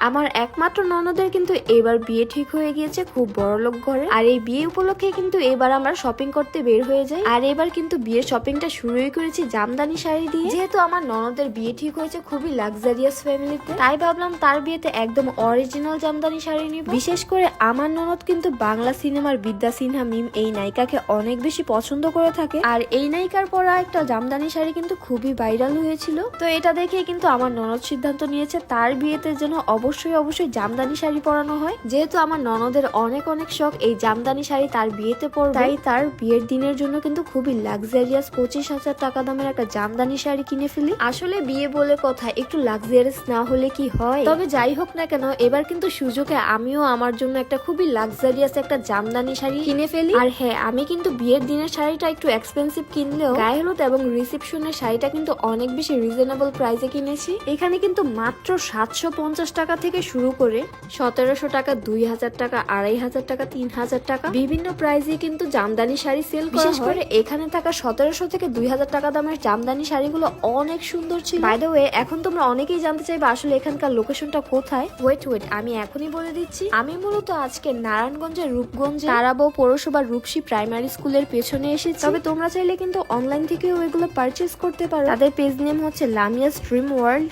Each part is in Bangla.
আমার একমাত্র ননদের কিন্তু এবার বিয়ে ঠিক হয়ে গিয়েছে খুব বড়লোক ঘরে। আর এই বিয়ে উপলক্ষে কিন্তু এবার আমরা শপিং করতে বের হয়ে যাই। আর এবার কিন্তু বিয়ের শপিংটা শুরুই করেছি জামদানি শাড়ি দিয়ে। যেহেতু আমার ননদের বিয়ে ঠিক হয়েছে খুবই লাক্সারিয়াস ফ্যামিলিতে, তাই ভাবলাম তার বিয়েতে একদম অরিজিনাল জামদানি শাড়ি নিব। বিশেষ করে আমার ননদ কিন্তু বাংলা সিনেমার বিদ্যা সিনহা মিম এই নায়িকাকে অনেক বেশি পছন্দ করে থাকে। আর এই নায়িকার পরা একটা জামদানি শাড়ি কিন্তু খুবই ভাইরাল হয়েছিল। তো এটা দেখে কিন্তু আমার ননদ সিদ্ধান্ত নিয়েছে তার বিয়েতে যেন অবশ্যই জামদানি শাড়ি পরানো হয়। যেহেতু আমার ননদের অনেক শখ এই জামদানি শাড়ি তার বিয়েতে পরবে, তাই তার বিয়ের দিনের জন্য কিন্তু খুবই লাক্সারিয়াস 25,000 টাকা দামের একটা জামদানি শাড়ি কিনে ফেলি। আসলে বিয়ে বলে কথা, একটু লাক্সারিয়াস না হলে কি হয়। তবে যাই হোক না কেন, এবার কিন্তু সুযোগে আমিও আমার জন্য একটা খুবই লাক্সারিয়াস একটা জামদানি শাড়ি কিনে ফেলি। আর হ্যাঁ, আমি কিন্তু বিয়ের দিনের শাড়িটা একটু এক্সপেন্সিভ কিনলেও গায়ে হলুদ এবং রিসেপশনের শাড়িটা কিন্তু অনেক বেশি রিজনেবল প্রাইসে কিনেছি। এখানে কিন্তু মাত্র 750 টাকা থেকে শুরু করে 1700 টাকা, 2000 টাকা, 2500 টাকা, 3000 টাকা বিভিন্ন প্রাইসে কিন্তু জামদানি শাড়ি সেল করা হয়। বিশেষ করে এখানে থাকা 1700 থেকে 2000 টাকা দামের জামদানি শাড়িগুলো অনেক সুন্দর ছিল। বাই দ্য ওয়ে, এখন তোমরা অনেকেই জানতে চাইবে আসলে এখানকার লোকেশনটা কোথায়। ওয়েট আমি এখনই বলে দিচ্ছি। আমি মূলত আজকে নারায়ণগঞ্জের রূপগঞ্জে তারাবো পৌরসভার রূপসী প্রাইমারি স্কুলের পেছনে এসেছি। তবে তোমরা চাইলে কিন্তু অনলাইন থেকেও এগুলো পারচেজ করতে পারো। তাদের পেজ নেম হচ্ছে লামিয়াস ড্রিম ওয়ার্ল্ড।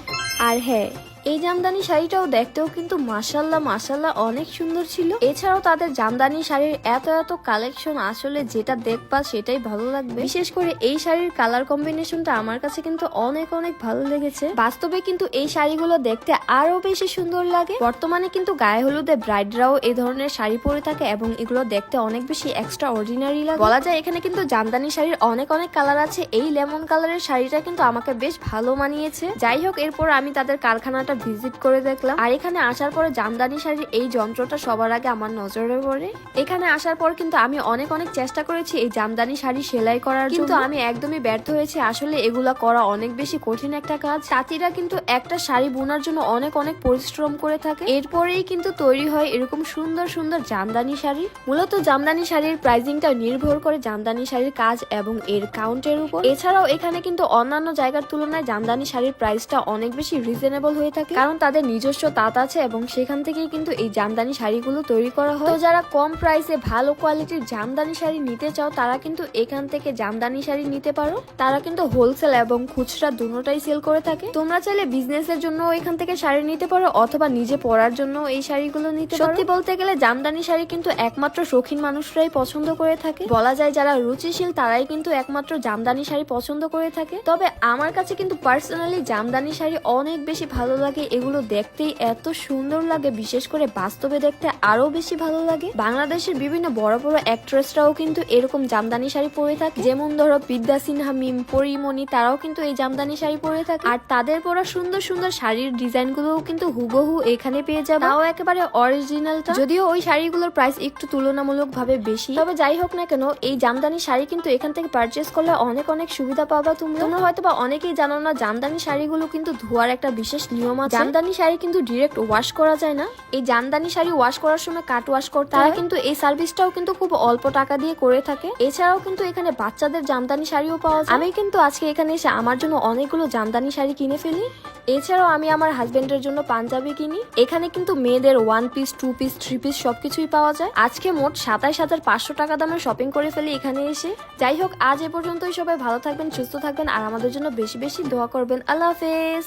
আর হ্যাঁ, এই জামদানি শাড়িটাও দেখতেও কিন্তু মাশাল্লাহ অনেক সুন্দর ছিল। এছাড়াও তাদের জামদানি শাড়ির এত কালেকশন, আসলে যেটা দেখবা সেটাই ভালো লাগবে। বিশেষ করে এই শাড়ির কালার কম্বিনেশনটা আমার কাছে কিন্তু অনেক ভালো লেগেছে। বাস্তবে কিন্তু এই শাড়িগুলো দেখতে আরো বেশি সুন্দর লাগে। বর্তমানে কিন্তু গায়ে হলুদে ব্রাইডরাও এই ধরনের শাড়ি পরে থাকে এবং এগুলো দেখতে অনেক বেশি এক্সট্রা অর্ডিনারি লাগে। বলা যায় এখানে কিন্তু জামদানি শাড়ির অনেক কালার আছে। এই লেমন কালারের শাড়িটা কিন্তু আমাকে বেশ ভালো মানিয়েছে। যাই হোক, এরপর আমি তাদের কারখানাটা ভিজিট করে দেখলাম। আর এখানে আসার পরে জামদানি শাড়ির এই যন্ত্রটা সবার আগে আমার নজরে পড়ে। এখানে আসার পর কিন্তু আমি অনেক চেষ্টা করেছি এই জামদানি শাড়ি সেলাই করার জন্য, কিন্তু আমি একদমই ব্যর্থ হয়েছি। আসলে এগুলা করা অনেক বেশি কঠিন একটা কাজ। তাঁতিরা কিন্তু একটা শাড়ি বোনার জন্য অনেক পরিশ্রম করে থাকে। এরপরেই কিন্তু তৈরি হয় এরকম সুন্দর জামদানি শাড়ি। মূলত জামদানি শাড়ির প্রাইসিংটা নির্ভর করে জামদানি শাড়ির কাজ এবং এর কাউন্টের উপর। এছাড়াও এখানে কিন্তু অন্যান্য জায়গার তুলনায় জামদানি শাড়ির প্রাইসটা অনেক বেশি রিজনেবল হয়ে থাকে, কারণ তাদের নিজস্ব তাঁত আছে এবং সেখান থেকেই কিন্তু এই জামদানি শাড়িগুলো তৈরি করা হয়। তো যারা কম প্রাইসে ভালো কোয়ালিটির জামদানি শাড়ি নিতে চাও তারা কিন্তু এখান থেকে জামদানি শাড়ি নিতে পারো। তারা কিন্তু হোলসেল এবং খুচরা দুটোটাই সেল করে থাকে। তোমরা চাইলে বিজনেসের জন্য এখান থেকে শাড়ি নিতে পারো অথবা নিজে পরার জন্য এই শাড়িগুলো নিতে পারো। সত্যি বলতে গেলে জামদানি শাড়ি কিন্তু একমাত্র শৌখিন মানুষরাই পছন্দ করে থাকে। বলা যায় যারা রুচিশীল তারাই কিন্তু একমাত্র জামদানি শাড়ি পছন্দ করে থাকে। তবে আমার কাছে কিন্তু পার্সোনালি জামদানি শাড়ি অনেক বেশি ভালো লাগে। এগুলো দেখতেই এত সুন্দর লাগে, বিশেষ করে বাস্তবে দেখতে আরো বেশি ভালো লাগে। বাংলাদেশের বিভিন্ন বড় অ্যাক্ট্রেসরাও কিন্তু এরকম জামদানি শাড়ি পরে থাকে। যেমন ধরো বিদ্যা সিনহা মিম, পরিমণি, তারাও কিন্তু এই জামদানি শাড়ি পরে থাকে। আর তাদের পরা সুন্দর শাড়ির ডিজাইন গুলোও কিন্তু হুবহু এখানে পেয়ে যাবে, তাও একেবারে অরিজিনালটা। যদিও ওই শাড়িগুলোর প্রাইস একটু তুলনামূলক ভাবে বেশি। তবে যাই হোক না কেন, এই জামদানি শাড়ি কিন্তু এখান থেকে পারচেস করলে অনেক সুবিধা পাবা। তোমরা হয়তো বা অনেকেই জানো না, জামদানি শাড়িগুলো কিন্তু ধোয়ার একটা বিশেষ নিয়ম আছে। জামদানি শাড়ি কিন্তু ডিরেক্ট ওয়াশ করা যায় না। এই জামদানি শাড়ি ওয়াশ করার সময় কাট ওয়াশ করতে হয়। তারা কিন্তু এই সার্ভিসটাও কিন্তু খুব অল্প টাকা দিয়ে করে থাকে। এছাড়াও কিন্তু এখানে বাচ্চাদের জামদানি শাড়িও পাওয়া যায়। আমি কিন্তু আজকে এখানে এসে আমার জন্য অনেকগুলো জামদানি শাড়ি কিনে ফেলি। এছাড়াও আমি আমার হাজবেন্ডের জন্য পাঞ্জাবি কিনি। এখানে কিন্তু মেয়েদের 1 পিস, 2 পিস, 3 পিস সবকিছুই পাওয়া যায়। আজকে মোট 27,500 টাকা দামের শপিং করে ফেলি এখানে এসে। যাই হোক, আজ এ পর্যন্তই। সবাই ভালো থাকবেন, সুস্থ থাকবেন আর আমাদের জন্য বেশি দোয়া করবেন। আল্লাহ হাফেজ।